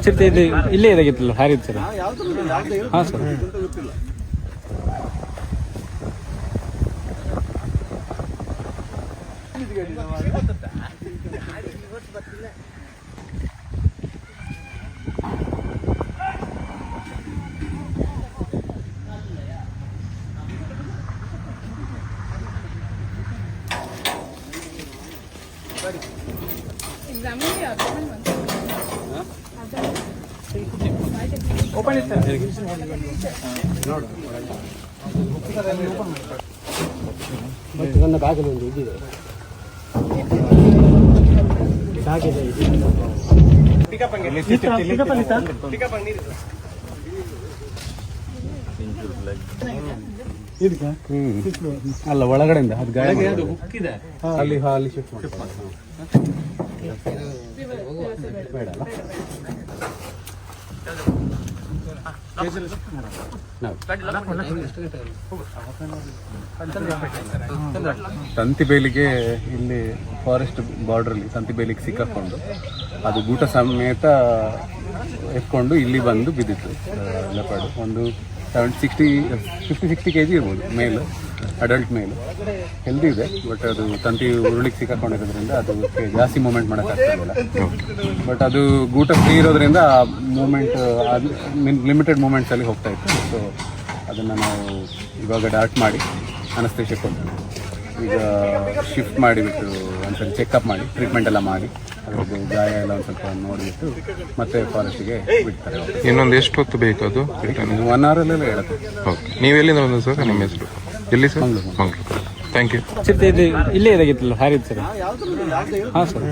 ಚಿರತೆ ಇಲ್ಲೇ ಇದಾಗಿತ್ತಲ್ಲ ಹಾರಿದ್ ಸರ್. ಹಾಂ ಸರ್. ಓಪನ್ ಇತ್ತು ನೋಡು. ನನ್ನ ಬ್ಯಾಗಲ್ಲಿ ಒಂದು ಇದಿದೆ, ಅಲ್ಲ ಒಳಗಡೆಯಿಂದ ಅದು ಗಾಳಿ ಅಲ್ಲಿ ಹಾಲಿ ಶಿಫ್ಟ್ ಬೇಡ ಅಲ್ಲ. ತಂತಿಬೇಲಿಗೆ ಇಲ್ಲಿ ಫಾರೆಸ್ಟ್ ಬಾರ್ಡ್ರಲ್ಲಿ ತಂತಿಬೇಲಿಗೆ ಸಿಕ್ಕಾಕೊಂಡು ಅದು ಗೂಟ ಸಮೇತ ಎತ್ಕೊಂಡು ಇಲ್ಲಿ ಬಂದು ಬಿದ್ದಿತ್ತು ಲೆಪರ್ಡ್. ಒಂದು 50-60 kg ಇರ್ಬೋದು, ಮೇಲ್ ಅಡಲ್ಟ್ ಮೇಲ್. ಹೆಲ್ದಿ ಇದೆ, ಬಟ್ ಅದು ತಂತಿ ಉರುಳಿಗೆ ಸಿಕ್ಕಾಕೊಂಡಿರೋದ್ರಿಂದ ಅದು ಜಾಸ್ತಿ ಮೂವ್ಮೆಂಟ್ ಮಾಡೋಕ್ಕಾಗ್ತಿರಲಿಲ್ಲ. ಬಟ್ ಅದು ಗೂಟ ಫ್ರೀ ಇರೋದ್ರಿಂದ ಆ ಮೂಮೆಂಟ್ ಲಿಮಿಟೆಡ್ ಮೂಮೆಂಟ್ಸಲ್ಲಿ ಹೋಗ್ತಾ ಇತ್ತು. ಸೊ ಅದನ್ನು ನಾವು ಇವಾಗ ಡಾರ್ಟ್ ಮಾಡಿ ಅನಸ್ತೇಷಿಯಾ ಕೊಟ್ಟು ಈಗ ಶಿಫ್ಟ್ ಮಾಡಿಬಿಟ್ಟು ಒಂದ್ಸಲ ಚೆಕಪ್ ಮಾಡಿ ಟ್ರೀಟ್ಮೆಂಟ್ ಎಲ್ಲ ಮಾಡಿ ಅದ್ರದ್ದು ಗಾಯ ಎಲ್ಲ ಒಂದು ಸ್ವಲ್ಪ ನೋಡಿಬಿಟ್ಟು ಮತ್ತೆ ಫಾರೆಸ್ಟಿಗೆ ಬಿಡ್ತಾರೆ. ಇನ್ನೊಂದು ಎಷ್ಟು ಹೊತ್ತು ಬೇಕು ಅದು? 1 hour ಹೇಳುತ್ತೆ. ಓಕೆ, ನೀವೆಲ್ಲಿಂದ ಬಂದ ಸರ್? ನಿಮ್ಮ ಹೆಸರು ಎಲ್ಲಿ ಸರ್? ಮಂಗಳೂರು. Thank you. ಚಿರತೆ ಇಲ್ಲೇ ಇದಾಗಿತ್ತಲ್ಲ ಹಾರಿದ್ ಸರ್. ಹಾಂ ಸರ್.